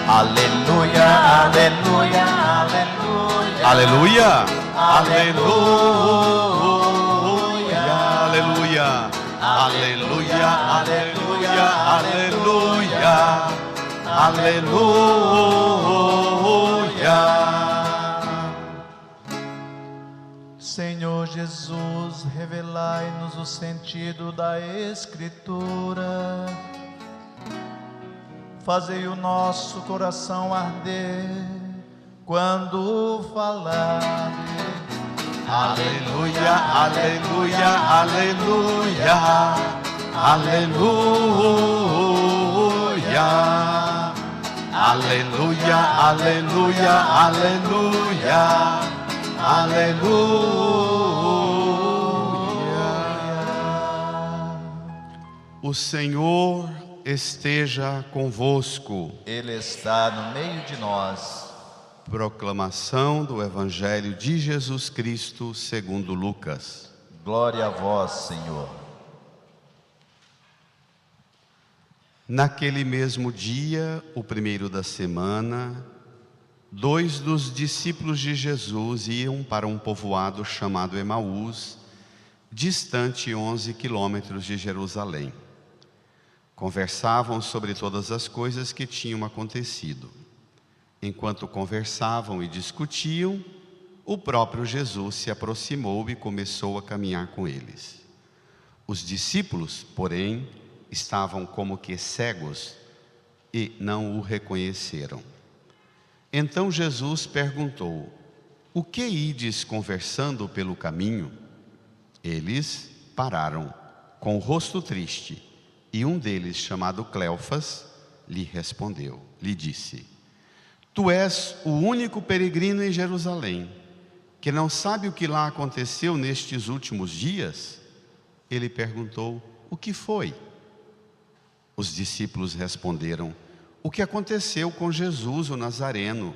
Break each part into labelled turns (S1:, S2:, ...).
S1: Aleluia, aleluia, aleluia.
S2: Aleluia, aleluia, aleluia, aleluia, aleluia, aleluia.
S1: Senhor Jesus, revelai-nos o sentido da Escritura. Fazei o nosso coração arder quando falar.
S2: Aleluia, aleluia, aleluia, aleluia, aleluia, aleluia, aleluia, aleluia. O Senhor esteja convosco.
S1: Ele está no meio de nós.
S2: Proclamação do Evangelho de Jesus Cristo segundo Lucas.
S1: Glória a vós, Senhor.
S2: Naquele mesmo dia, o primeiro da semana, 2 dos discípulos de Jesus iam para um povoado chamado Emaús, distante 11 quilômetros de Jerusalém. Conversavam sobre todas as coisas que tinham acontecido. Enquanto conversavam e discutiam, o próprio Jesus se aproximou e começou a caminhar com eles. Os discípulos, porém, estavam como que cegos e não o reconheceram. Então Jesus perguntou: o que ides conversando pelo caminho? Eles pararam, com o rosto triste, e um deles, chamado Cleofas, lhe respondeu, lhe disse: tu és o único peregrino em Jerusalém, que não sabe o que lá aconteceu nestes últimos dias? Ele perguntou: o que foi? Os discípulos responderam: o que aconteceu com Jesus o Nazareno,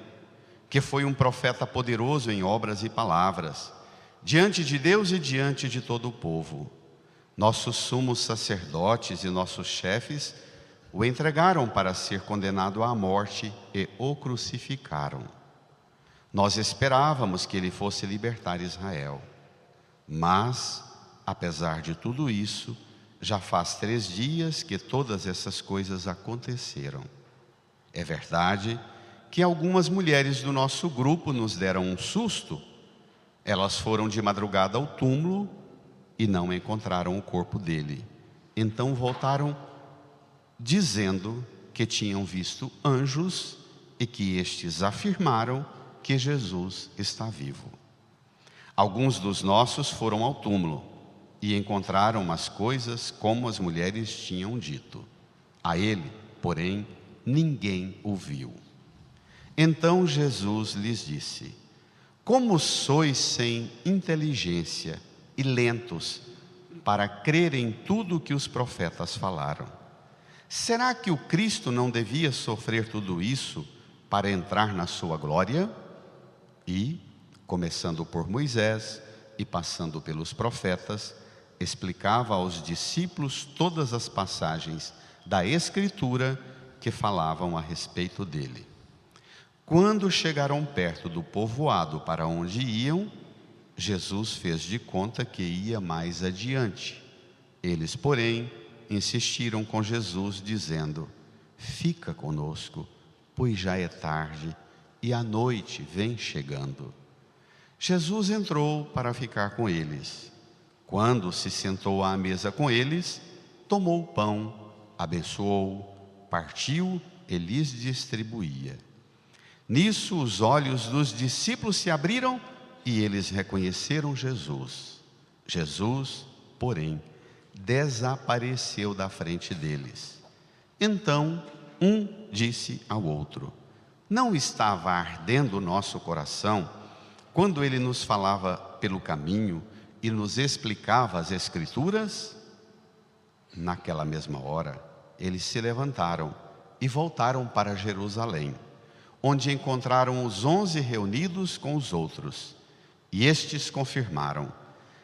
S2: que foi um profeta poderoso em obras e palavras, diante de Deus e diante de todo o povo. Nossos sumos sacerdotes e nossos chefes o entregaram para ser condenado à morte e o crucificaram. Nós esperávamos que ele fosse libertar Israel. Mas, apesar de tudo isso, já faz 3 dias que todas essas coisas aconteceram. É verdade que algumas mulheres do nosso grupo nos deram um susto. Elas foram de madrugada ao túmulo e não encontraram o corpo dele. Então voltaram dizendo que tinham visto anjos e que estes afirmaram que Jesus está vivo. Alguns dos nossos foram ao túmulo e encontraram as coisas como as mulheres tinham dito. A ele, porém, ninguém o viu. Então Jesus lhes disse: como sois sem inteligência e lentos para crer em tudo o que os profetas falaram. Será que o Cristo não devia sofrer tudo isso para entrar na sua glória? E, começando por Moisés e passando pelos profetas, explicava aos discípulos todas as passagens da Escritura que falavam a respeito dele. Quando chegaram perto do povoado para onde iam, Jesus fez de conta que ia mais adiante. Eles, porém, insistiram com Jesus, dizendo: fica conosco, pois já é tarde e a noite vem chegando. Jesus entrou para ficar com eles. Quando se sentou à mesa com eles, tomou o pão, abençoou, partiu e lhes distribuía. Nisso os olhos dos discípulos se abriram e eles reconheceram Jesus. Jesus, porém, desapareceu da frente deles. Então um disse ao outro: não estava ardendo o nosso coração quando ele nos falava pelo caminho e nos explicava as Escrituras? Naquela mesma hora, eles se levantaram e voltaram para Jerusalém, onde encontraram os 11 reunidos com os outros. E estes confirmaram: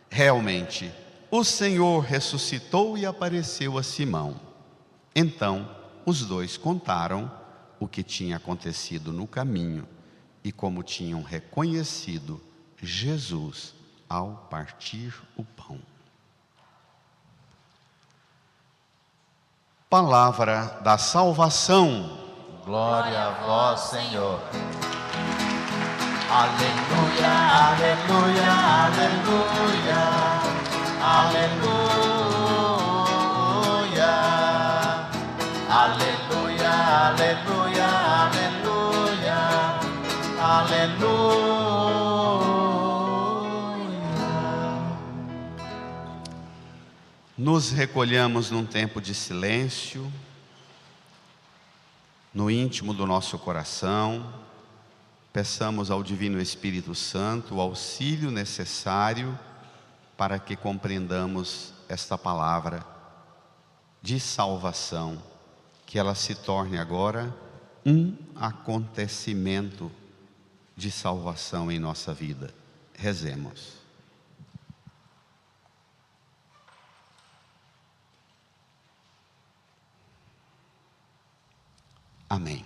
S2: realmente, o Senhor ressuscitou e apareceu a Simão. Então, os 2 contaram o que tinha acontecido no caminho e como tinham reconhecido Jesus ao partir o pão. Palavra da salvação.
S1: Glória a vós, Senhor. Aleluia, aleluia, aleluia, aleluia, aleluia, aleluia, aleluia, aleluia.
S2: Nos recolhamos num tempo de silêncio, no íntimo do nosso coração. Peçamos ao Divino Espírito Santo o auxílio necessário para que compreendamos esta palavra de salvação, que ela se torne agora um acontecimento de salvação em nossa vida. Rezemos. Amém.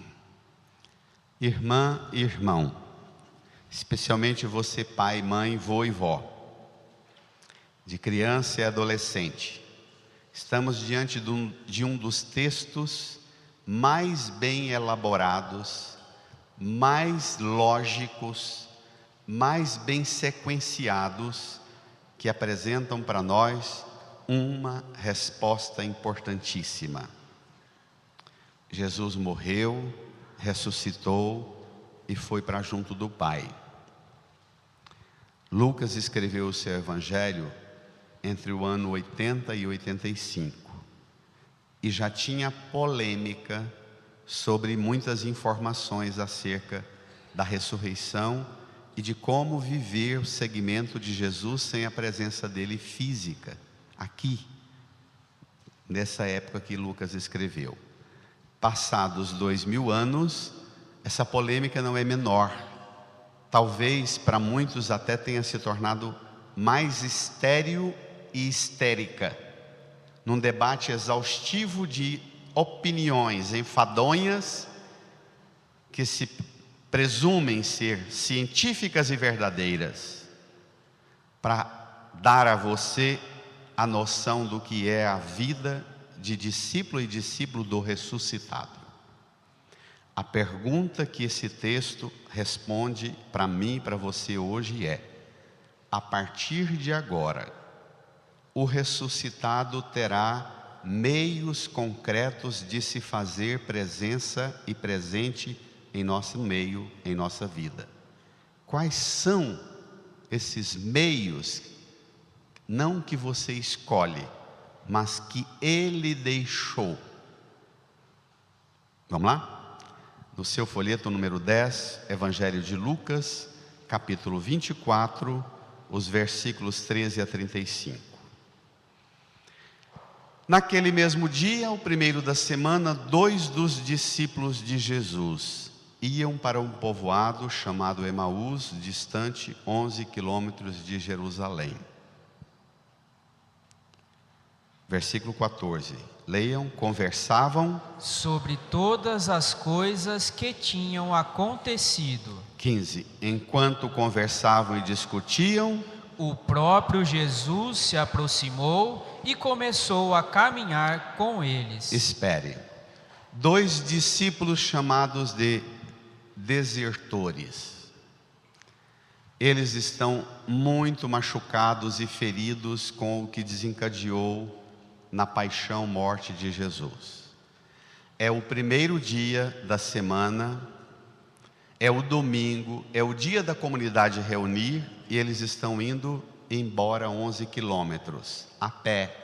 S2: Irmã e irmão, especialmente você, pai, mãe, vô e vó, de criança e adolescente, estamos diante de um dos textos mais bem elaborados, mais lógicos, mais bem sequenciados, que apresentam para nós uma resposta importantíssima. Jesus morreu, ressuscitou e foi para junto do Pai. Lucas escreveu o seu evangelho entre o ano 80 e 85 e já tinha polêmica sobre muitas informações acerca da ressurreição e de como viver o segmento de Jesus sem a presença dele física, aqui, nessa época que Lucas escreveu. Passados 2000 anos, essa polêmica não é menor. Talvez para muitos até tenha se tornado mais estéril e histérica, num debate exaustivo de opiniões enfadonhas, que se presumem ser científicas e verdadeiras, para dar a você a noção do que é a vida de discípulo e discípulo do ressuscitado. A pergunta que esse texto responde para mim e para você hoje é: a partir de agora, o ressuscitado terá meios concretos de se fazer presença e presente em nosso meio, em nossa vida. Quais são esses meios, não que você escolhe, mas que Ele deixou? Vamos lá? No seu folheto número 10, Evangelho de Lucas, capítulo 24, os versículos 13 a 35. Naquele mesmo dia, o primeiro da semana, 2 dos discípulos de Jesus iam para um povoado chamado Emaús, distante 11 quilômetros de Jerusalém. Versículo 14, leiam: conversavam
S3: sobre todas as coisas que tinham acontecido.
S2: 15, enquanto conversavam e discutiam,
S3: o próprio Jesus se aproximou e começou a caminhar com eles.
S2: Espere, 2 discípulos chamados de desertores. Eles estão muito machucados e feridos com o que desencadeou na paixão, morte de Jesus. É o primeiro dia da semana, é o domingo, é o dia da comunidade reunir, e eles estão indo embora 11 quilômetros, a pé,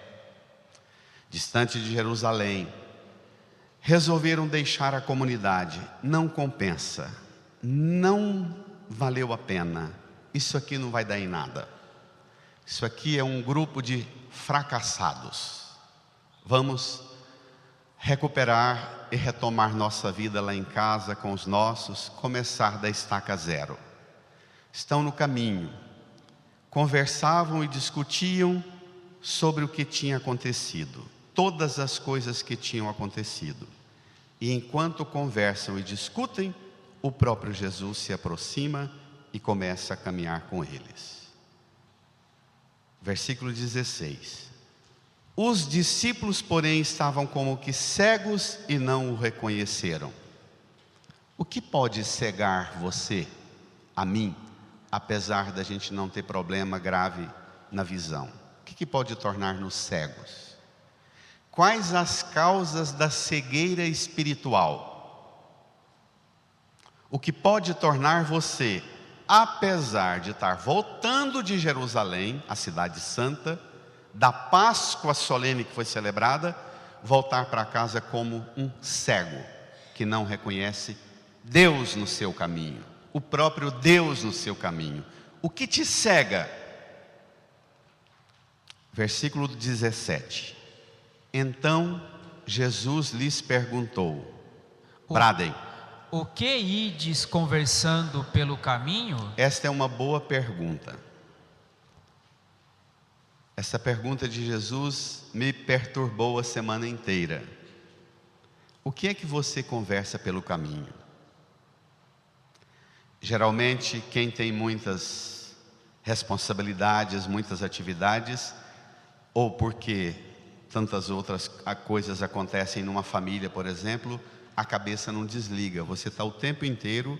S2: distante de Jerusalém. Resolveram deixar a comunidade. Não compensa, não valeu a pena, isso aqui não vai dar em nada, isso aqui é um grupo de fracassados. Vamos recuperar e retomar nossa vida lá em casa com os nossos, começar da estaca zero. Estão no caminho, conversavam e discutiam sobre o que tinha acontecido, todas as coisas que tinham acontecido. E enquanto conversam e discutem, o próprio Jesus se aproxima e começa a caminhar com eles. Versículo 16. Os discípulos, porém, estavam como que cegos e não o reconheceram. O que pode cegar você, a mim, apesar da gente não ter problema grave na visão? O que pode tornar-nos cegos? Quais as causas da cegueira espiritual? O que pode tornar você, apesar de estar voltando de Jerusalém, a cidade santa, da Páscoa solene que foi celebrada, voltar para casa como um cego, que não reconhece Deus no seu caminho, o próprio Deus no seu caminho? O que te cega? Versículo 17. Então Jesus lhes perguntou, bradem.
S3: O que ides conversando pelo caminho?
S2: Esta é uma boa pergunta. Essa pergunta de Jesus me perturbou a semana inteira. O que é que você conversa pelo caminho? Geralmente, quem tem muitas responsabilidades, muitas atividades, ou porque tantas outras coisas acontecem numa família, por exemplo, a cabeça não desliga. Você está o tempo inteiro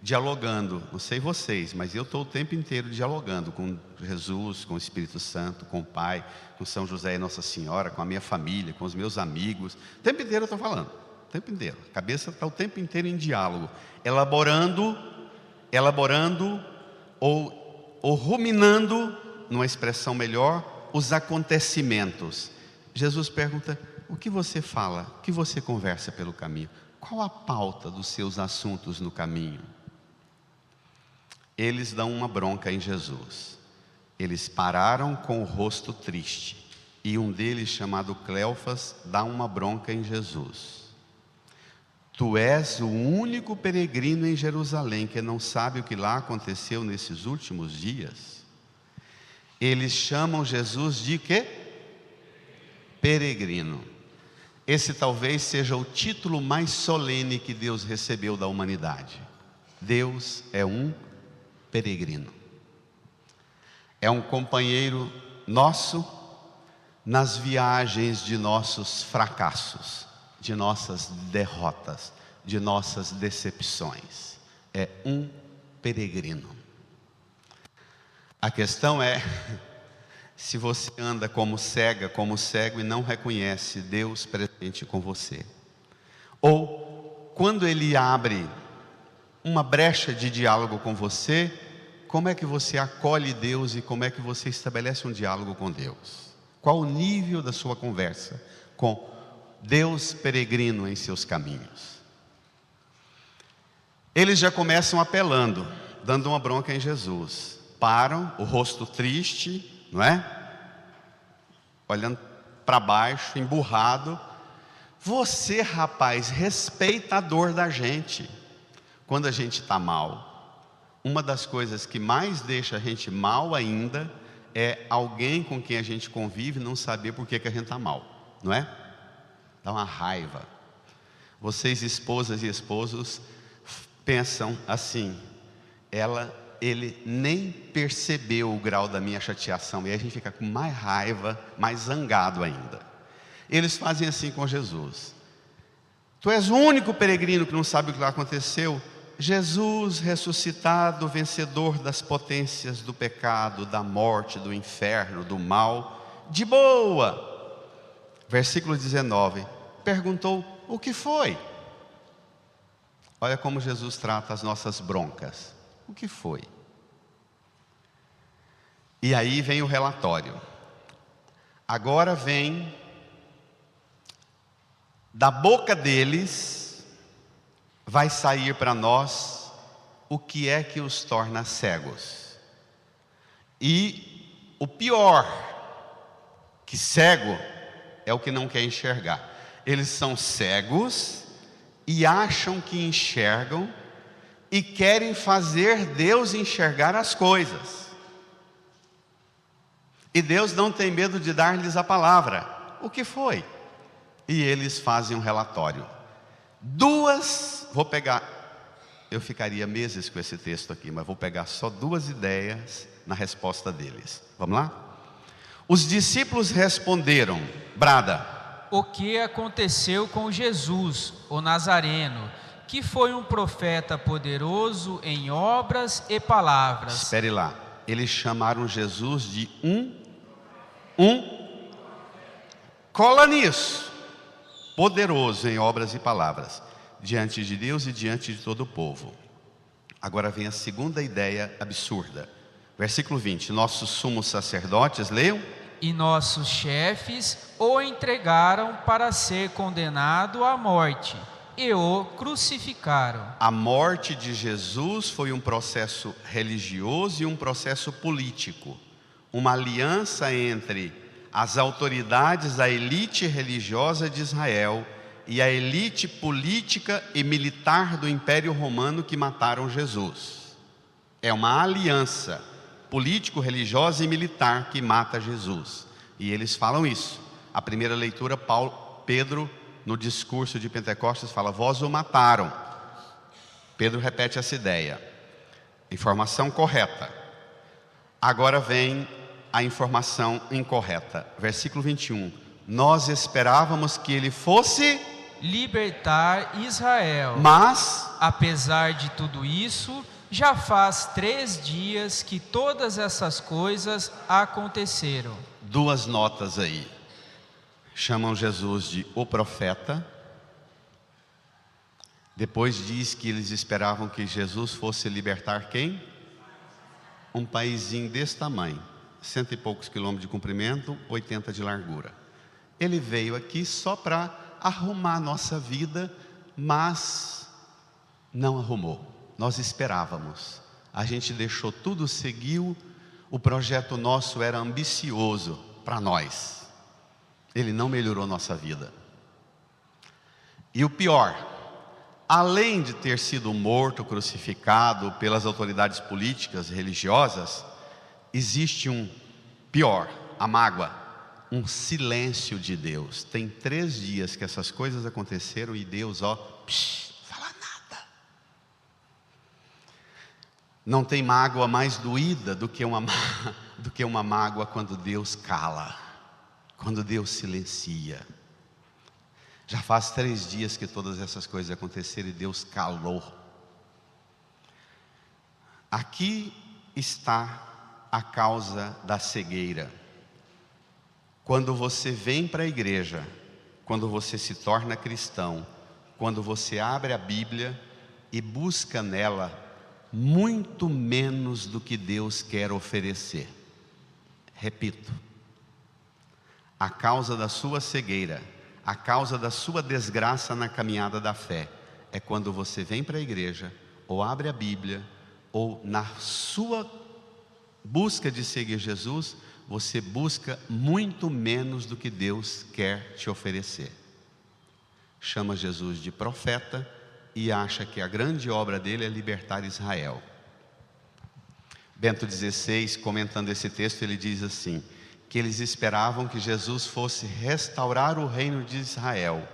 S2: dialogando. Não sei vocês, mas eu estou o tempo inteiro dialogando com Jesus, com o Espírito Santo, com o Pai, com São José e Nossa Senhora, com a minha família, com os meus amigos. O tempo inteiro eu estou falando, o tempo inteiro. A cabeça está o tempo inteiro em diálogo, elaborando ou ruminando, numa expressão melhor, os acontecimentos. Jesus pergunta, o que você fala? O que você conversa pelo caminho? Qual a pauta dos seus assuntos no caminho? Eles dão uma bronca em Jesus. Eles pararam com o rosto triste. E um deles, chamado Cleofas, dá uma bronca em Jesus. Tu és o único peregrino em Jerusalém que não sabe o que lá aconteceu nesses últimos dias. Eles chamam Jesus de quê? Peregrino. Esse talvez seja o título mais solene que Deus recebeu da humanidade. Deus é um peregrino. É um companheiro nosso nas viagens de nossos fracassos, de nossas derrotas, de nossas decepções. É um peregrino. A questão é, se você anda como cega, como cego e não reconhece Deus presente com você, ou quando Ele abre uma brecha de diálogo com você, como é que você acolhe Deus e como é que você estabelece um diálogo com Deus? Qual o nível da sua conversa com Deus peregrino em seus caminhos? Eles já começam apelando, dando uma bronca em Jesus. Param, o rosto triste, não é? Olhando para baixo, emburrado. Você, rapaz, respeita a dor da gente. Quando a gente está mal, uma das coisas que mais deixa a gente mal ainda é alguém com quem a gente convive não saber por que a gente está mal, não é? Dá uma raiva. Vocês, esposas e esposos, pensam assim, ele nem percebeu o grau da minha chateação, e aí a gente fica com mais raiva, mais zangado ainda. Eles fazem assim com Jesus. Tu és o único peregrino que não sabe o que lá aconteceu. Jesus ressuscitado, vencedor das potências do pecado, da morte, do inferno, do mal, de boa. Versículo 19, perguntou, o que foi? Olha como Jesus trata as nossas broncas. O que foi? E aí vem o relatório. Agora vem da boca deles, vai sair para nós o que é que os torna cegos. E o pior, que cego é o que não quer enxergar. Eles são cegos e acham que enxergam e querem fazer Deus enxergar as coisas. E Deus não tem medo de dar-lhes a palavra. O que foi? E eles fazem um relatório. Eu ficaria meses com esse texto aqui, mas vou pegar só 2 ideias na resposta deles. Vamos lá? Os discípulos responderam, Brada.
S3: O que aconteceu com Jesus, o Nazareno, que foi um profeta poderoso em obras e palavras.
S2: Espere lá, eles chamaram Jesus de cola nisso, poderoso em obras e palavras, diante de Deus e diante de todo o povo. Agora vem a segunda ideia absurda. Versículo 20, nossos sumos sacerdotes, leiam.
S3: E nossos chefes o entregaram para ser condenado à morte, e o crucificaram.
S2: A morte de Jesus foi um processo religioso e um processo político. Uma aliança entre as autoridades da elite religiosa de Israel e a elite política e militar do Império Romano que mataram Jesus. É uma aliança político-religiosa e militar que mata Jesus. E eles falam isso. A primeira leitura, Pedro, no discurso de Pentecostes, fala, vós o mataram. Pedro repete essa ideia. Informação correta. Agora vem a informação incorreta. Versículo 21. Nós esperávamos que ele fosse
S3: libertar Israel.
S2: Mas,
S3: apesar de tudo isso, já faz 3 dias que todas essas coisas aconteceram.
S2: 2 notas aí. Chamam Jesus de o profeta. Depois diz que eles esperavam que Jesus fosse libertar quem? Um paizinho desse tamanho, 100 e poucos quilômetros de comprimento, 80 de largura. Ele veio aqui só para arrumar a nossa vida, mas não arrumou. Nós esperávamos, a gente deixou tudo, seguiu, o projeto nosso era ambicioso para nós. Ele não melhorou nossa vida. E o pior, além de ter sido morto, crucificado pelas autoridades políticas e religiosas, existe um pior, a mágoa, um silêncio de Deus. Tem 3 dias que essas coisas aconteceram e Deus, fala nada. Não tem mágoa mais doída do que uma mágoa quando Deus cala, quando Deus silencia. Já faz 3 dias que todas essas coisas aconteceram e Deus calou. Aqui está a causa da cegueira. Quando você vem para a igreja, quando você se torna cristão, quando você abre a Bíblia e busca nela muito menos do que Deus quer oferecer. Repito, a causa da sua cegueira, a causa da sua desgraça na caminhada da fé, é quando você vem para a igreja, ou abre a Bíblia, ou na sua busca de seguir Jesus, você busca muito menos do que Deus quer te oferecer. Chama Jesus de profeta e acha que a grande obra dele é libertar Israel. Bento XVI, comentando esse texto, ele diz assim, que eles esperavam que Jesus fosse restaurar o reino de Israel,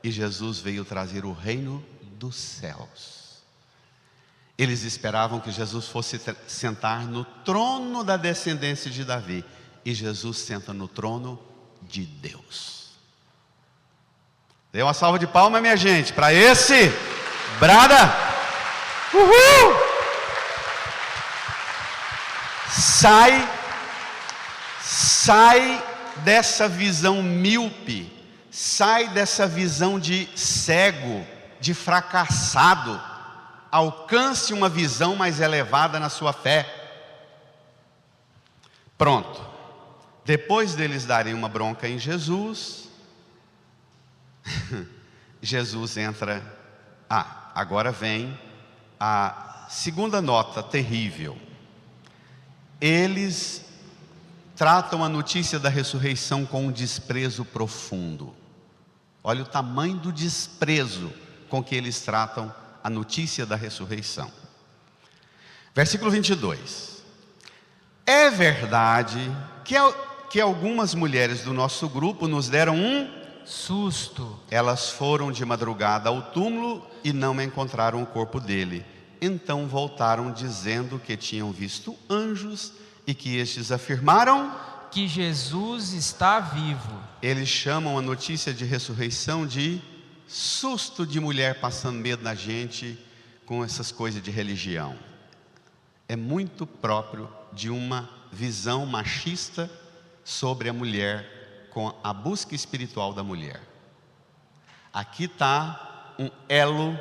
S2: e Jesus veio trazer o reino dos céus. Eles esperavam que Jesus fosse sentar no trono da descendência de Davi, e Jesus senta no trono de Deus. Dê uma salva de palmas, minha gente, para esse brada. Uhul! Sai dessa visão míope, sai dessa visão de cego, de fracassado. Alcance uma visão mais elevada na sua fé. Pronto. Depois deles darem uma bronca em Jesus, Jesus entra. Agora vem a segunda nota terrível. Eles tratam a notícia da ressurreição com um desprezo profundo. Olha o tamanho do desprezo com que eles tratam a notícia da ressurreição. Versículo 22. É verdade que algumas mulheres do nosso grupo nos deram um
S3: susto.
S2: Elas foram de madrugada ao túmulo e não encontraram o corpo dele. Então voltaram dizendo que tinham visto anjos e que estes afirmaram
S3: Que Jesus está vivo.
S2: Eles chamam a notícia de ressurreição de susto de mulher passando medo na gente com essas coisas de religião. É muito próprio de uma visão machista sobre a mulher, com a busca espiritual da mulher. Aqui está um elo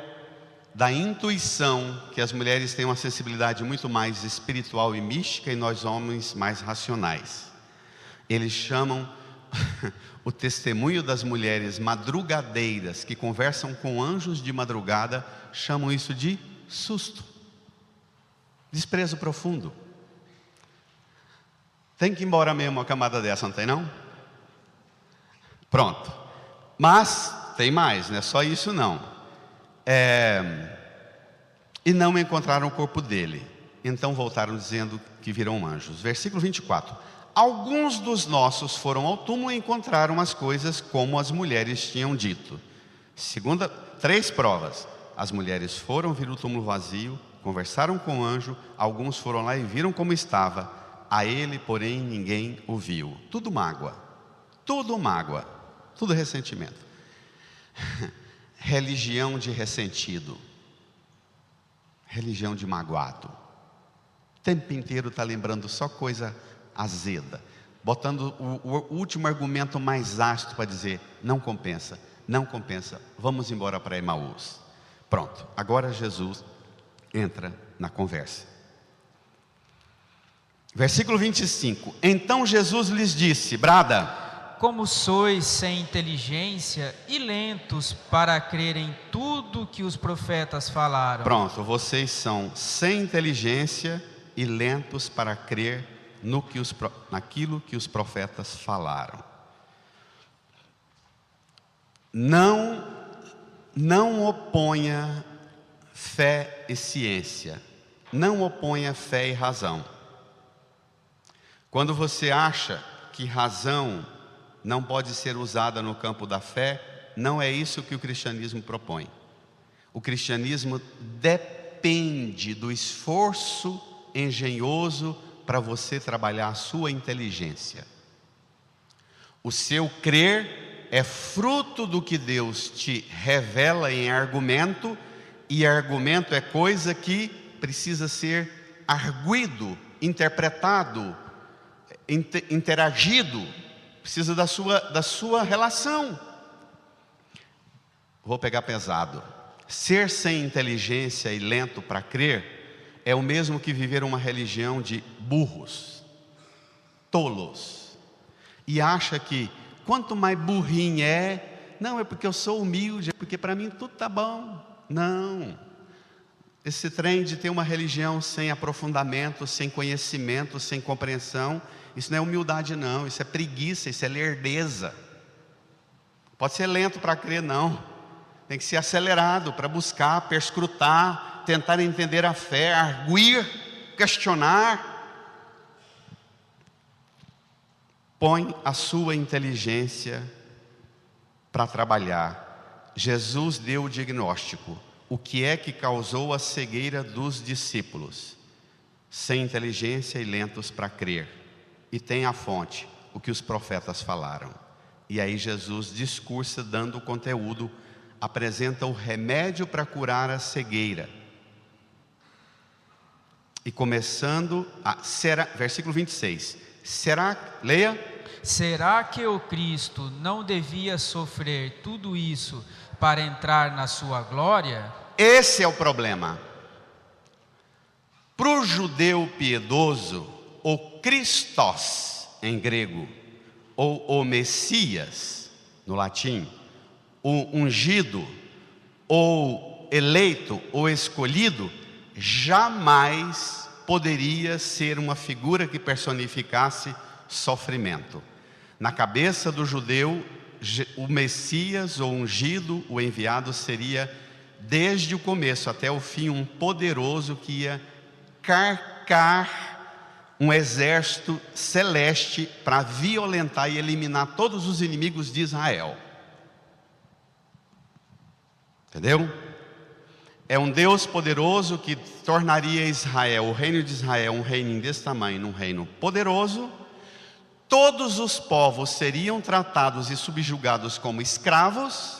S2: da intuição, que as mulheres têm uma sensibilidade muito mais espiritual e mística, e nós homens mais racionais. Eles chamam o testemunho das mulheres madrugadeiras, que conversam com anjos de madrugada, chamam isso de susto, desprezo profundo. Tem que ir embora mesmo uma camada dessa, não tem não? Pronto. Mas tem mais, não é só isso não. E não encontraram o corpo dele. Então voltaram dizendo que viram anjos. Versículo 24. Alguns dos nossos foram ao túmulo e encontraram as coisas como as mulheres tinham dito. Segunda, 3 provas. As mulheres foram, viram o túmulo vazio, conversaram com o anjo. Alguns foram lá e viram como estava. A ele, porém, ninguém o viu. Tudo mágoa. Tudo mágoa. Tudo ressentimento. Religião de ressentido. Religião de magoado. O tempo inteiro está lembrando só coisa azeda, botando o último argumento mais ácido para dizer: não compensa, não compensa, vamos embora para Emaús. Pronto, agora Jesus entra na conversa. Versículo 25. Então Jesus lhes disse, brada:
S3: Como sois sem inteligência e lentos para crer em tudo que os profetas falaram.
S2: Pronto, vocês são sem inteligência e lentos para crer naquilo que os profetas falaram. Não oponha fé e ciência. Não oponha fé e razão. Quando você acha que razão não pode ser usada no campo da fé, não é isso que o cristianismo propõe. O cristianismo depende do esforço engenhoso para você trabalhar a sua inteligência. O seu crer é fruto do que Deus te revela em argumento, e argumento é coisa que precisa ser arguido, interpretado, interagido, precisa da sua relação. Vou pegar pesado. Ser sem inteligência e lento para crer é o mesmo que viver uma religião de burros, tolos, e acha que quanto mais burrinho não é porque eu sou humilde, é porque para mim tudo está bom. Não, esse trem de ter uma religião sem aprofundamento, sem conhecimento, sem compreensão, isso não é humildade não, isso é preguiça, isso é lerdeza. Pode ser lento para crer não, tem que ser acelerado para buscar, perscrutar, tentar entender a fé, arguir, questionar. Põe a sua inteligência para trabalhar. Jesus deu o diagnóstico. O que é que causou a cegueira dos discípulos? Sem inteligência e lentos para crer. E tem a fonte, o que os profetas falaram. E aí Jesus discursa dando o conteúdo, apresenta o remédio para curar a cegueira. E começando versículo 26. Leia.
S3: Será que o Cristo não devia sofrer tudo isso para entrar na sua glória?
S2: Esse é o problema. Para o judeu piedoso, o Christos em grego, ou o Messias no latim, o ungido, ou eleito, ou escolhido, jamais poderia ser uma figura que personificasse sofrimento. Na cabeça do judeu, o Messias, o ungido, o enviado, seria desde o começo até o fim um poderoso que ia carcar um exército celeste para violentar e eliminar todos os inimigos de Israel. Entendeu? É um Deus poderoso que tornaria Israel, o reino de Israel, um reino desse tamanho, um reino poderoso. Todos os povos seriam tratados e subjugados como escravos,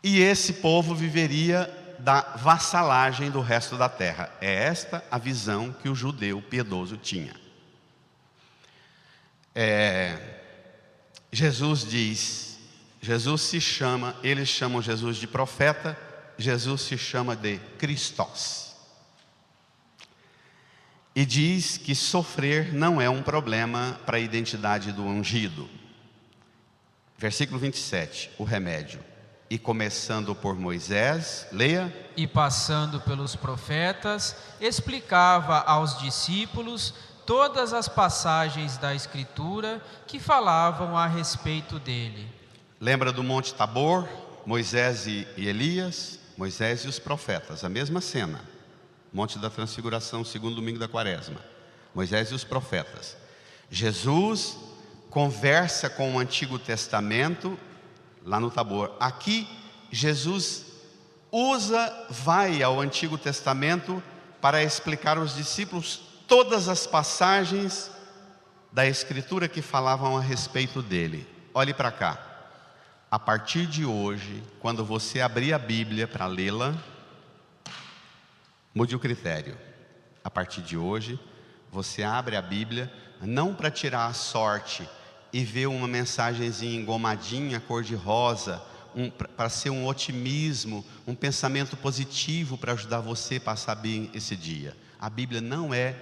S2: e esse povo viveria da vassalagem do resto da terra. É esta a visão que o judeu piedoso tinha. Jesus diz, eles chamam Jesus de profeta, Jesus se chama de Christos. E diz que sofrer não é um problema para a identidade do ungido. Versículo 27, o remédio. E começando por Moisés, leia.
S3: E passando pelos profetas, explicava aos discípulos todas as passagens da Escritura que falavam a respeito dele.
S2: Lembra do Monte Tabor, Moisés e Elias, Moisés e os profetas, a mesma cena. Monte da Transfiguração, segundo domingo da Quaresma. Moisés e os profetas. Jesus conversa com o Antigo Testamento lá no Tabor. Aqui Jesus vai ao Antigo Testamento para explicar aos discípulos todas as passagens da Escritura que falavam a respeito dele. Olhe para cá. A partir de hoje, quando você abrir a Bíblia para lê-la, mude o critério. A partir de hoje, você abre a Bíblia não para tirar a sorte e ver uma mensagenzinha engomadinha, cor-de-rosa, para ser um otimismo, um pensamento positivo para ajudar você a passar bem esse dia. A Bíblia não é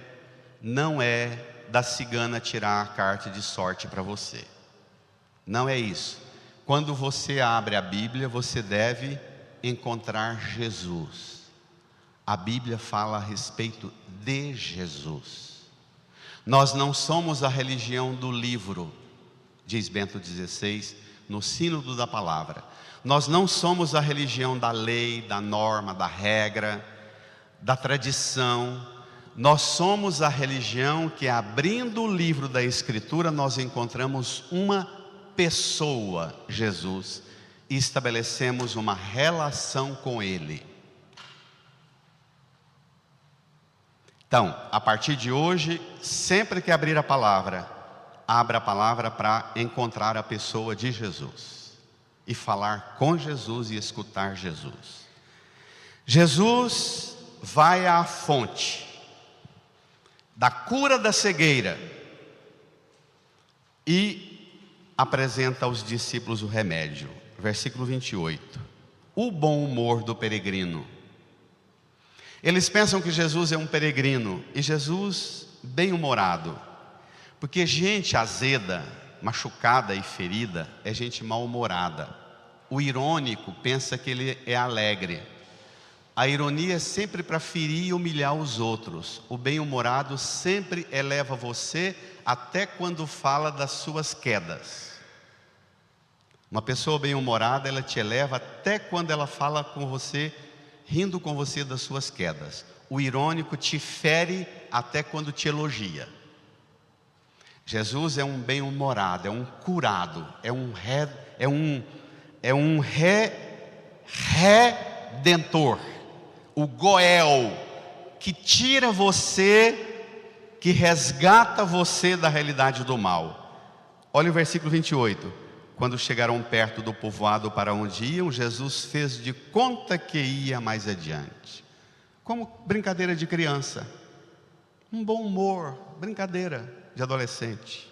S2: da cigana tirar a carta de sorte para você. Não é isso. Quando você abre a Bíblia, você deve encontrar Jesus. A Bíblia fala a respeito de Jesus. Nós não somos a religião do livro, diz Bento XVI, no Sínodo da Palavra. Nós não somos a religião da lei, da norma, da regra, da tradição. Nós somos a religião que, abrindo o livro da Escritura, nós encontramos uma pessoa, Jesus, e estabelecemos uma relação com Ele. Então, a partir de hoje, sempre que abrir a palavra, abra a palavra para encontrar a pessoa de Jesus e falar com Jesus e escutar Jesus. Jesus vai à fonte da cura da cegueira e apresenta aos discípulos o remédio. Versículo 28. O bom humor do peregrino. Eles pensam que Jesus é um peregrino, e Jesus bem-humorado, porque gente azeda, machucada e ferida é gente mal-humorada. O irônico pensa que ele é alegre. A ironia é sempre para ferir e humilhar os outros. O bem-humorado sempre eleva você, até quando fala das suas quedas. Uma pessoa bem-humorada, ela te eleva até quando ela fala com você, rindo com você das suas quedas. O irônico te fere até quando te elogia. Jesus é um bem-humorado, é um curado, é um redentor. O Goel, que tira você, que resgata você da realidade do mal. Olha o versículo 28. Quando chegaram perto do povoado para onde iam, Jesus fez de conta que ia mais adiante. Como brincadeira de criança. Um bom humor, brincadeira de adolescente.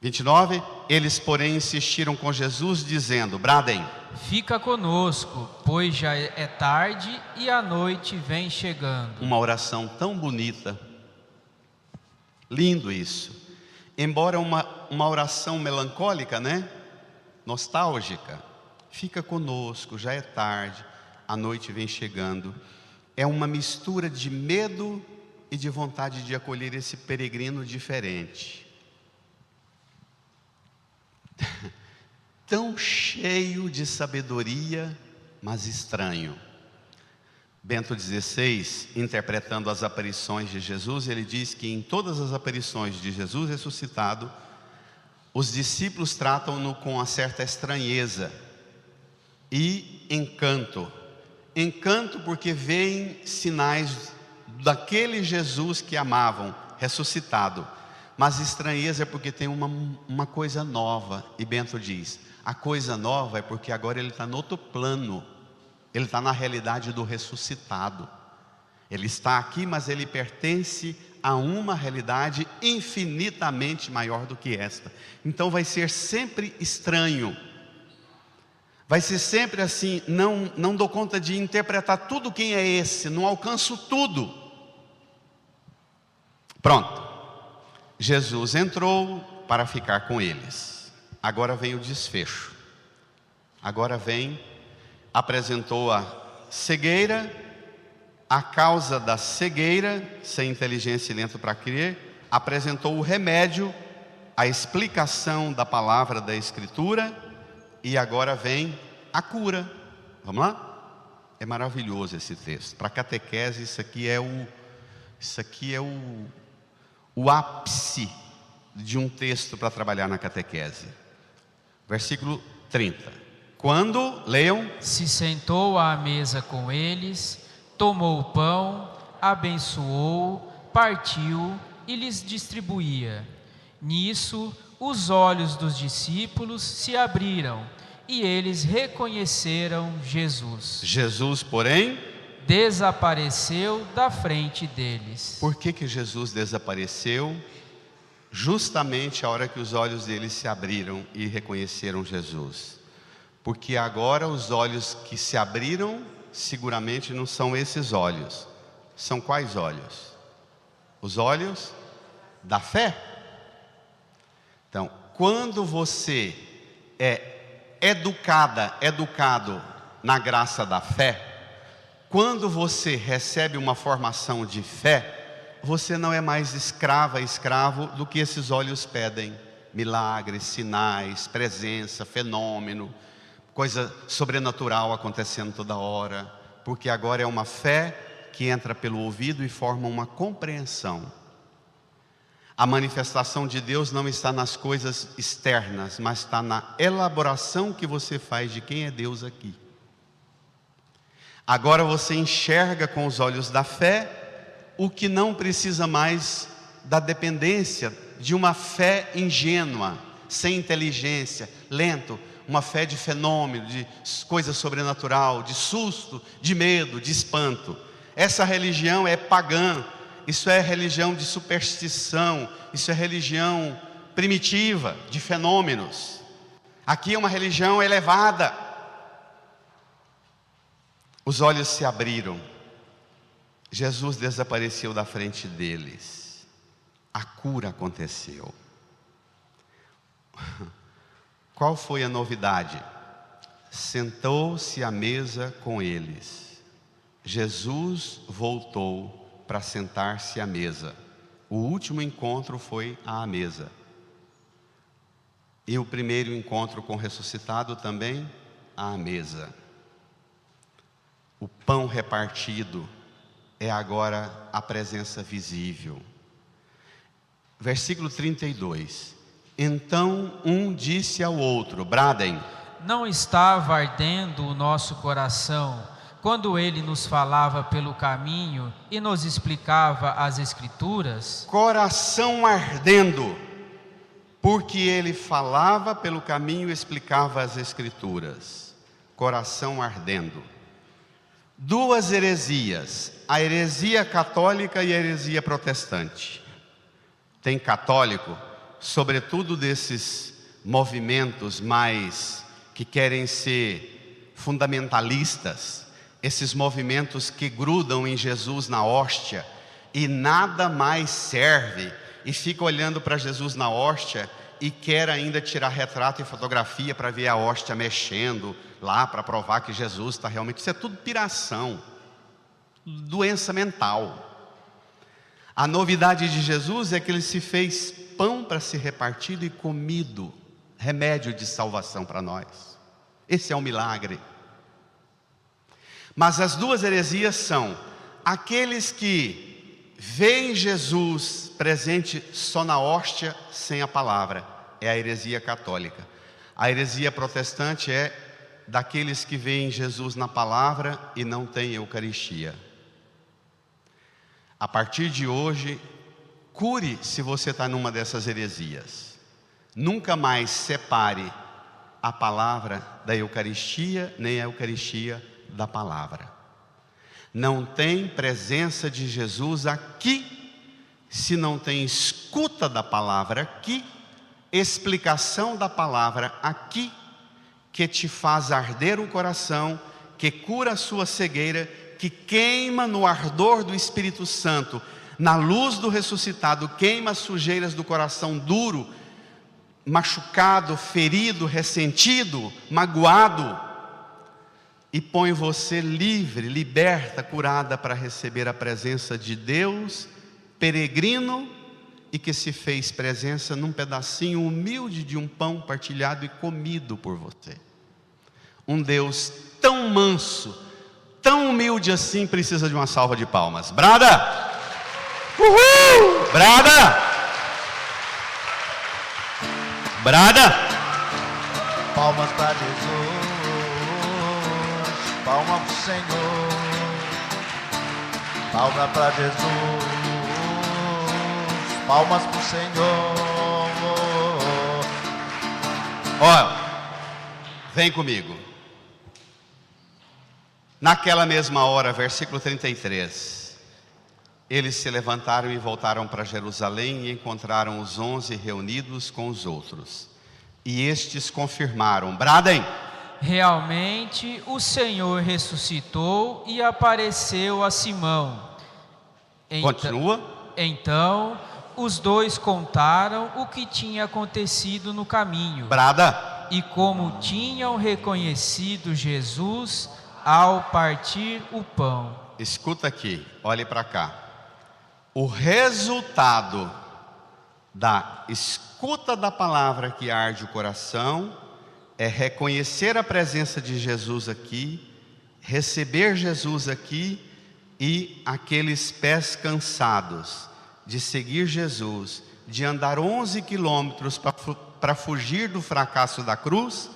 S2: 29, eles porém insistiram com Jesus dizendo, bradem.
S3: Fica conosco, pois já é tarde e a noite vem chegando.
S2: Uma oração tão bonita. Lindo isso. Embora uma oração melancólica, né? Nostálgica. Fica conosco, já é tarde, a noite vem chegando. É uma mistura de medo e de vontade de acolher esse peregrino diferente. Tão cheio de sabedoria, mas estranho. Bento XVI, interpretando as aparições de Jesus, ele diz que em todas as aparições de Jesus ressuscitado, os discípulos tratam-no com uma certa estranheza. e encanto. Encanto porque veem sinais daquele Jesus que amavam, ressuscitado. Mas estranheza é porque tem uma coisa nova. E Bento diz, a coisa nova é porque agora ele está no outro plano. Ele está na realidade do ressuscitado. Ele está aqui, mas ele pertence a uma realidade infinitamente maior do que esta. Então vai ser sempre estranho. Vai ser sempre assim, não dou conta de interpretar tudo quem é esse, não alcanço tudo. Pronto. Jesus entrou para ficar com eles. Agora vem o desfecho. Agora apresentou a cegueira, a causa da cegueira, sem inteligência e lento para crer, apresentou o remédio, a explicação da palavra da Escritura, e agora vem a cura. Vamos lá? É maravilhoso esse texto. Para catequese, isso aqui é o ápice de um texto para trabalhar na catequese. Versículo 30. Quando, leiam,
S3: se sentou à mesa com eles, tomou o pão, abençoou, partiu e lhes distribuía. Nisso, os olhos dos discípulos se abriram e eles reconheceram Jesus.
S2: Jesus, porém,
S3: desapareceu da frente deles.
S2: Por que Jesus desapareceu? Justamente a hora que os olhos deles se abriram e reconheceram Jesus. Porque agora os olhos que se abriram, seguramente não são esses olhos. São quais olhos? Os olhos da fé. Então, quando você é educado na graça da fé, quando você recebe uma formação de fé, você não é mais escravo do que esses olhos pedem. Milagres, sinais, presença, fenômeno, coisa sobrenatural acontecendo toda hora. Porque agora é uma fé que entra pelo ouvido e forma uma compreensão. A manifestação de Deus não está nas coisas externas, mas está na elaboração que você faz de quem é Deus aqui. Agora você enxerga com os olhos da fé o que não precisa mais da dependência de uma fé ingênua, sem inteligência, lento, uma fé de fenômeno, de coisa sobrenatural, de susto, de medo, de espanto. Essa religião é pagã, isso é religião de superstição, isso é religião primitiva, de fenômenos. Aqui é uma religião elevada. Os olhos se abriram. Jesus desapareceu da frente deles. A cura aconteceu. Qual foi a novidade? Sentou-se à mesa com eles. Jesus voltou para sentar-se à mesa. O último encontro foi à mesa. E o primeiro encontro com o ressuscitado também à mesa. O pão repartido é agora a presença visível. Versículo 32. Então um disse ao outro, bradem:
S3: não estava ardendo o nosso coração quando ele nos falava pelo caminho e nos explicava as Escrituras?
S2: Coração ardendo, porque ele falava pelo caminho e explicava as Escrituras. Coração ardendo. Duas heresias, a heresia católica e a heresia protestante. Tem católico, sobretudo desses movimentos mais que querem ser fundamentalistas, esses movimentos que grudam em Jesus na hóstia e nada mais serve, e fica olhando para Jesus na hóstia e quer ainda tirar retrato e fotografia para ver a hóstia mexendo lá, para provar que Jesus está realmente... Isso é tudo piração, doença mental. A novidade de Jesus é que ele se fez pão para ser repartido e comido, remédio de salvação para nós. Esse é um milagre. Mas as duas heresias são aqueles que veem Jesus presente só na hóstia, sem a palavra. É a heresia católica. A heresia protestante é daqueles que veem Jesus na palavra e não têm Eucaristia. A partir de hoje, cure se você está numa dessas heresias. Nunca mais separe a palavra da Eucaristia, nem a Eucaristia da palavra. Não tem presença de Jesus aqui, se não tem escuta da palavra aqui, explicação da palavra aqui, que te faz arder o coração, que cura a sua cegueira, que queima no ardor do Espírito Santo, na luz do ressuscitado, queima as sujeiras do coração duro, machucado, ferido, ressentido, magoado, e põe você livre, liberta, curada para receber a presença de Deus, peregrino, e que se fez presença num pedacinho humilde de um pão partilhado e comido por você. Um Deus tão manso, tão humilde assim, precisa de uma salva de palmas. Brada! Uhul! Brada! Brada!
S1: Palmas para Jesus, palma para o Senhor, palma para Jesus, palmas para o Senhor.
S2: Olha, vem comigo. Naquela mesma hora, versículo 33, eles se levantaram e voltaram para Jerusalém e encontraram os 11 reunidos com os outros. E estes confirmaram, bradem:
S3: realmente o Senhor ressuscitou e apareceu a Simão.
S2: Continua.
S3: Então, os dois contaram o que tinha acontecido no caminho.
S2: Brada.
S3: E como tinham reconhecido Jesus ao partir o pão.
S2: Escuta aqui, olhe para cá. O resultado da escuta da palavra que arde o coração é reconhecer a presença de Jesus aqui, receber Jesus aqui, e aqueles pés cansados de seguir Jesus, de andar 11 quilômetros para fugir do fracasso da cruz,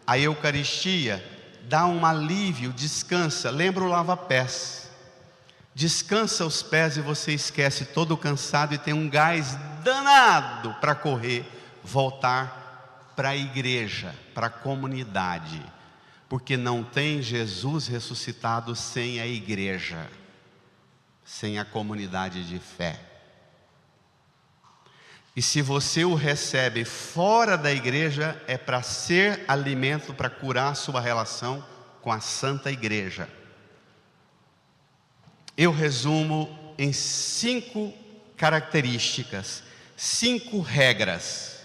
S2: a Eucaristia dá um alívio, descansa. Lembra o lava-pés? Descansa os pés e você esquece todo cansado e tem um gás danado para correr, voltar para a igreja, para a comunidade, porque não tem Jesus ressuscitado sem a igreja, sem a comunidade de fé. E se você o recebe fora da igreja, é para ser alimento para curar a sua relação com a Santa Igreja. Eu resumo em 5 características, 5 regras,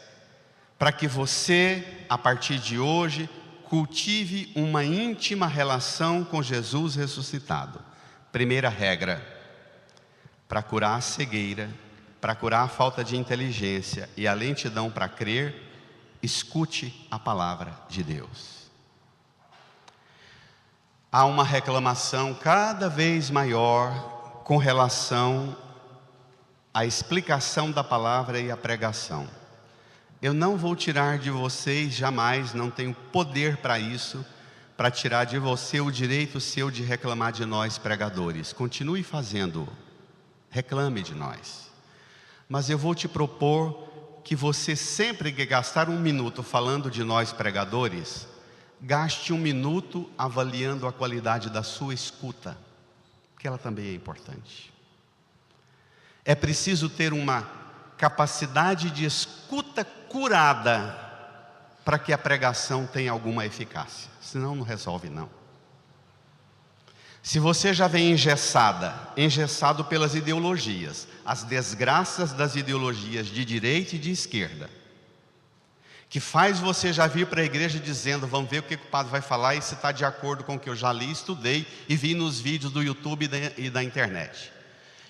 S2: para que você, a partir de hoje, cultive uma íntima relação com Jesus ressuscitado. Primeira regra: para curar a cegueira, para curar a falta de inteligência e a lentidão para crer, escute a palavra de Deus. Há uma reclamação cada vez maior com relação à explicação da palavra e à pregação. Eu não vou tirar de vocês jamais, não tenho poder para isso, para tirar de você o direito seu de reclamar de nós pregadores. Continue fazendo, reclame de nós. Mas eu vou te propor que você, sempre que gastar 1 minuto falando de nós pregadores, gaste 1 minuto avaliando a qualidade da sua escuta, que ela também é importante. É preciso ter uma capacidade de escuta curada para que a pregação tenha alguma eficácia, senão não resolve não. Se você já vem engessado pelas ideologias, as desgraças das ideologias de direita e de esquerda, que faz você já vir para a igreja dizendo: vamos ver o que o padre vai falar, e se está de acordo com o que eu já li, estudei e vi nos vídeos do YouTube e da internet.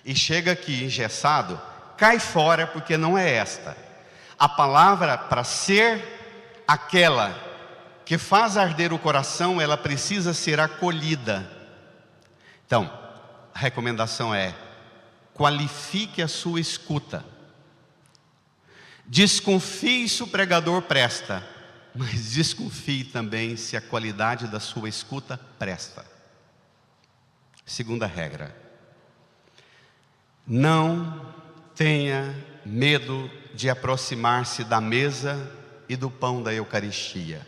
S2: E chega aqui engessado, cai fora, porque não é esta. A palavra, para ser aquela que faz arder o coração, ela precisa ser acolhida. Então, a recomendação é: qualifique a sua escuta. Desconfie se o pregador presta, mas desconfie também se a qualidade da sua escuta presta. Segunda regra: não tenha medo de aproximar-se da mesa e do pão da Eucaristia.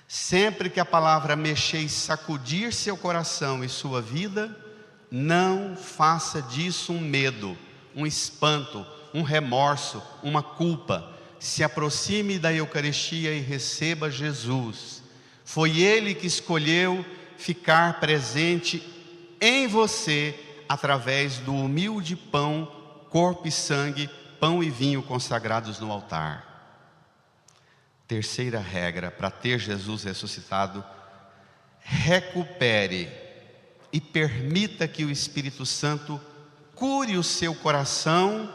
S2: Sempre que a palavra mexer e sacudir seu coração e sua vida, não faça disso um medo, um espanto, um remorso, uma culpa. Se aproxime da Eucaristia e receba Jesus. Foi Ele que escolheu ficar presente em você através do humilde pão, corpo e sangue, pão e vinho consagrados no altar. Terceira regra para ter Jesus ressuscitado: recupere e permita que o Espírito Santo cure o seu coração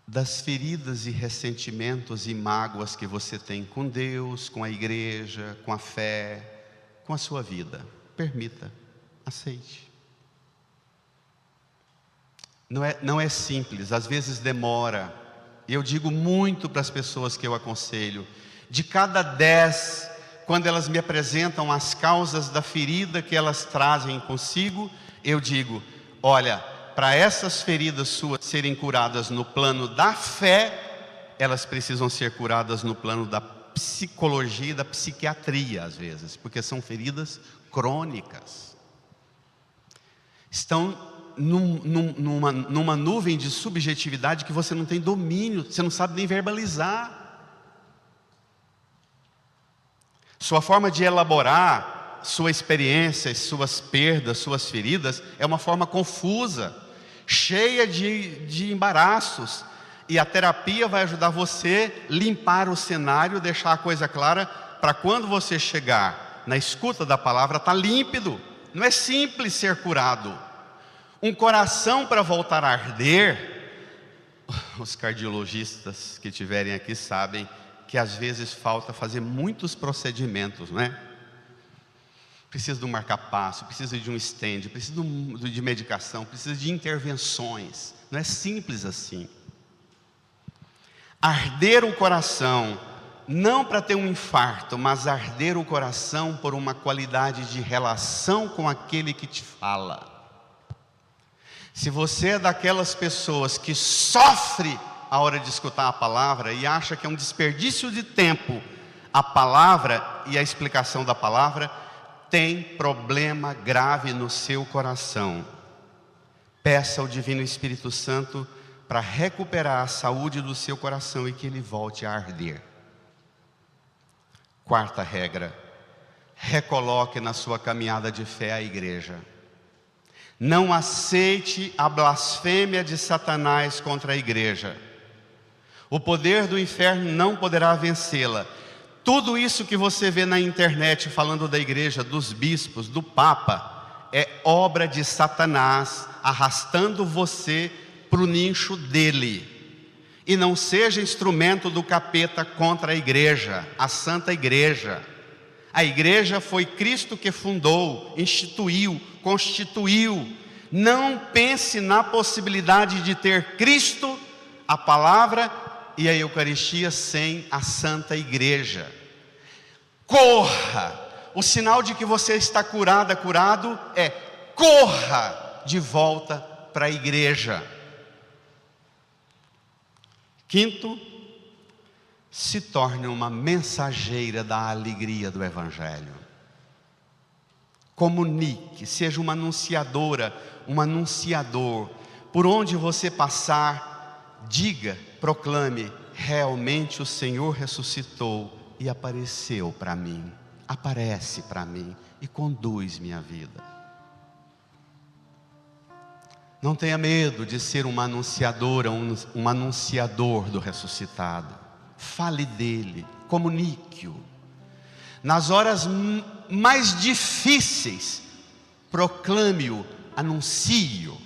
S2: das feridas e ressentimentos e mágoas que você tem com Deus, com a igreja, com a fé, com a sua vida. Permita, aceite. Não é simples, às vezes demora. E eu digo muito para as pessoas que eu aconselho: de cada 10, quando elas me apresentam as causas da ferida que elas trazem consigo, eu digo: olha, para essas feridas suas serem curadas no plano da fé, elas precisam ser curadas no plano da psicologia e da psiquiatria, às vezes, porque são feridas crônicas. Estão numa nuvem de subjetividade que você não tem domínio, você não sabe nem verbalizar. Sua forma de elaborar sua experiência, suas perdas, suas feridas, é uma forma confusa, cheia de embaraços. E a terapia vai ajudar você a limpar o cenário, deixar a coisa clara, para quando você chegar na escuta da palavra, está límpido. Não é simples ser curado. Um coração para voltar a arder, os cardiologistas que estiverem aqui sabem que às vezes falta fazer muitos procedimentos, não é? Precisa de um marca-passo, precisa de um stent, precisa de medicação, precisa de intervenções. Não é simples assim. Arder o coração, não para ter um infarto, mas arder o coração por uma qualidade de relação com aquele que te fala. Se você é daquelas pessoas que sofre a hora de escutar a palavra e acha que é um desperdício de tempo a palavra e a explicação da palavra, tem problema grave no seu coração. Peça ao Divino Espírito Santo para recuperar a saúde do seu coração e que ele volte a arder. Quarta regra: recoloque na sua caminhada de fé a igreja. Não aceite a blasfêmia de Satanás contra a igreja. O poder do inferno não poderá vencê-la. Tudo isso que você vê na internet falando da igreja, dos bispos, do Papa, é obra de Satanás, arrastando você para o nicho dele. E não seja instrumento do capeta contra a igreja, a Santa Igreja. A igreja foi Cristo que fundou, instituiu, constituiu. Não pense na possibilidade de ter Cristo, a palavra e a Eucaristia sem a Santa Igreja. Corra! O sinal de que você está curado é: corra de volta para a igreja. Quinto, se torne uma mensageira da alegria do Evangelho. Comunique, seja uma anunciadora, um anunciador. Por onde você passar, diga, proclame: realmente o Senhor ressuscitou e apareceu para mim. Aparece para mim e conduz minha vida. Não tenha medo de ser uma anunciadora, um anunciador do ressuscitado. Fale dele, comunique-o. Nas horas mais difíceis, proclame-o, anuncie-o.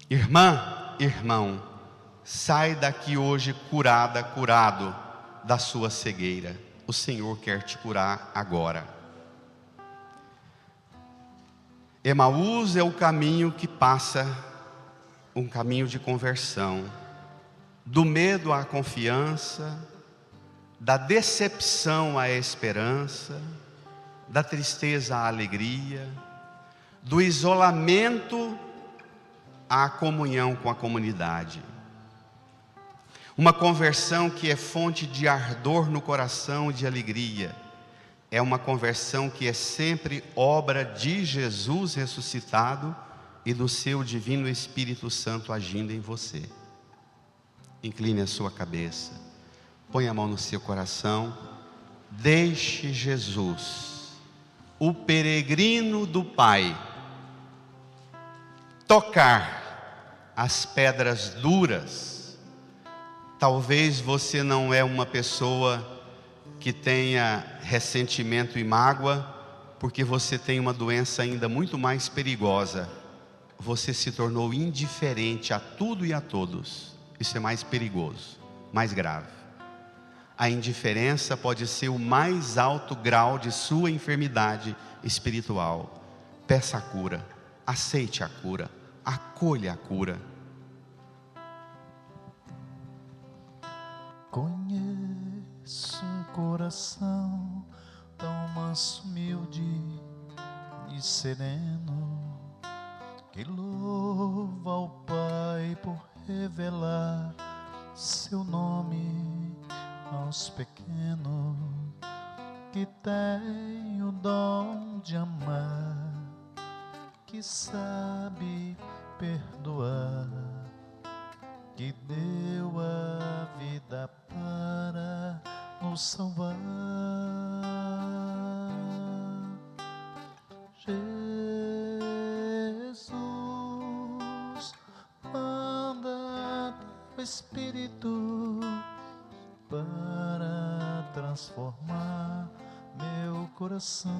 S2: Irmã, irmão, sai daqui hoje curado da sua cegueira. O Senhor quer te curar agora. Emaús é o caminho que passa um caminho de conversão, do medo à confiança, da decepção à esperança, da tristeza à alegria, do isolamento à comunhão com a comunidade. Uma conversão que é fonte de ardor no coração e de alegria. É uma conversão que é sempre obra de Jesus ressuscitado e do seu divino Espírito Santo agindo em você. Incline a sua cabeça, põe a mão no seu coração, deixe Jesus, o peregrino do Pai, tocar as pedras duras. Talvez você não é uma pessoa que tenha ressentimento e mágoa, porque você tem uma doença ainda muito mais perigosa. Você se tornou indiferente a tudo e a todos. Isso é mais perigoso, mais grave. A indiferença pode ser o mais alto grau de sua enfermidade espiritual. Peça a cura, aceite a cura, acolha a cura.
S1: Conheço um coração tão manso, humilde e sereno, que louva ao Pai por revelar seu nome aos pequenos, que tem o dom de amar, que sabe perdoar, que deu a vida para nos salvar. Jesus, manda teu Espírito para transformar meu coração.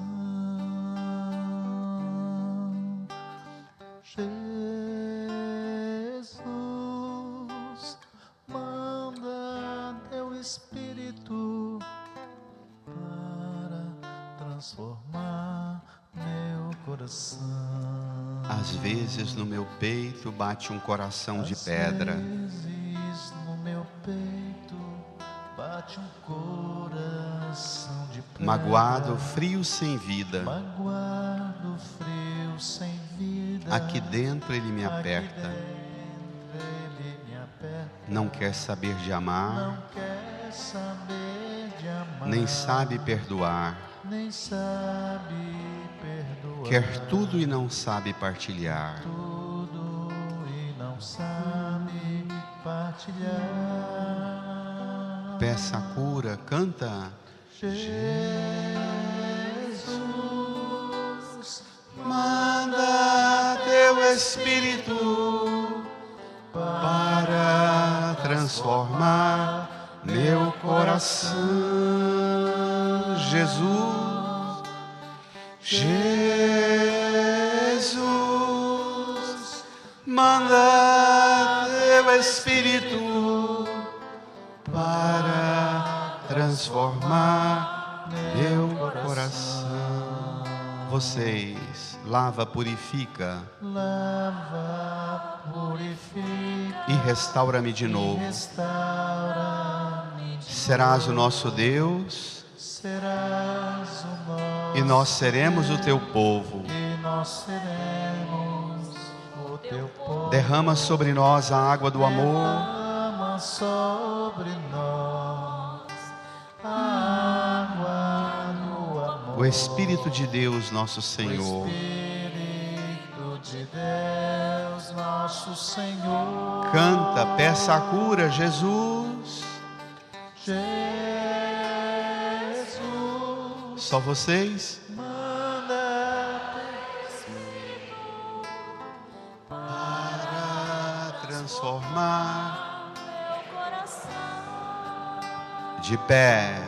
S1: Jesus, manda teu Espírito para transformar meu coração.
S2: Às vezes no meu peito bate um coração de pedra.
S1: Às vezes no meu peito bate um coração de pedra.
S2: Magoado, frio, sem vida.
S1: Magoado, frio, sem vida.
S2: Aqui dentro ele me aperta.
S1: Aqui dentro ele me aperta.
S2: Não quer saber de amar,
S1: Não quer saber de amar.
S2: nem sabe perdoar.
S1: Nem sabe perdoar.
S2: Quer tudo e não sabe partilhar.
S1: Tudo e não sabe partilhar.
S2: Peça a cura, canta.
S1: Jesus,
S2: Manda teu Espírito para transformar meu coração. Jesus, Jesus, manda teu Espírito para transformar meu coração. Vocês, lava, purifica
S1: lava, purifica
S2: e restaura-me de novo.
S1: restaura-me.
S2: Serás o nosso Deus
S1: Serás o nosso
S2: e nós seremos o teu povo.
S1: e nós seremos o teu povo.
S2: Derrama sobre nós a água do amor.
S1: Derrama sobre nós a água do amor.
S2: O Espírito de Deus, nosso
S1: O
S2: Senhor,
S1: Espírito de Deus, nosso Senhor.
S2: canta, peça a cura, Jesus.
S1: Jesus,
S2: Só vocês.
S1: manda
S2: Para transformar de pé.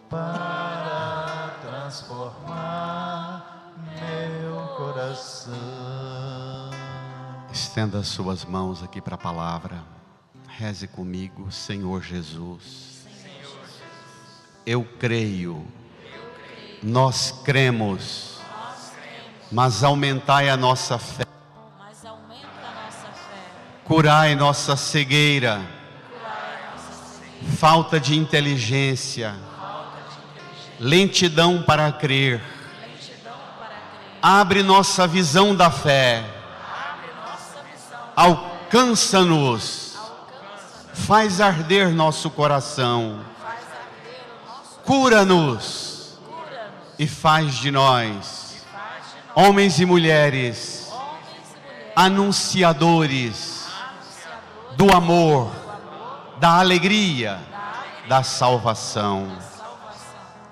S1: para transformar meu coração.
S2: Estenda as suas mãos aqui para a palavra. Reze comigo, Senhor Jesus. eu creio. Nós cremos, mas aumentai a nossa fé. Curai nossa cegueira, falta de inteligência, lentidão para crer. Abre nossa visão da fé, alcança-nos, faz arder nosso coração, cura-nos e faz de nós, homens e mulheres, anunciadores do amor, da alegria, da salvação.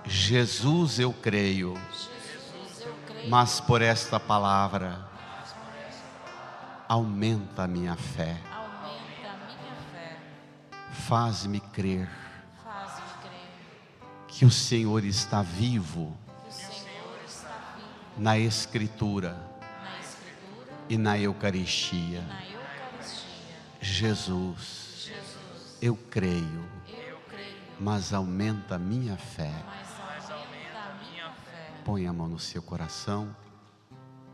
S2: Jesus, eu creio, mas por esta palavra, aumenta a minha fé. Faz-me crer que o Senhor está vivo na Escritura e na Eucaristia. Jesus, eu creio, mas aumenta a minha fé. Põe a mão no seu coração,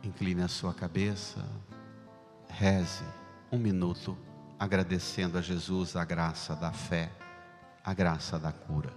S2: incline a sua cabeça, reze 1 minuto, agradecendo a Jesus a graça da fé, a graça da cura.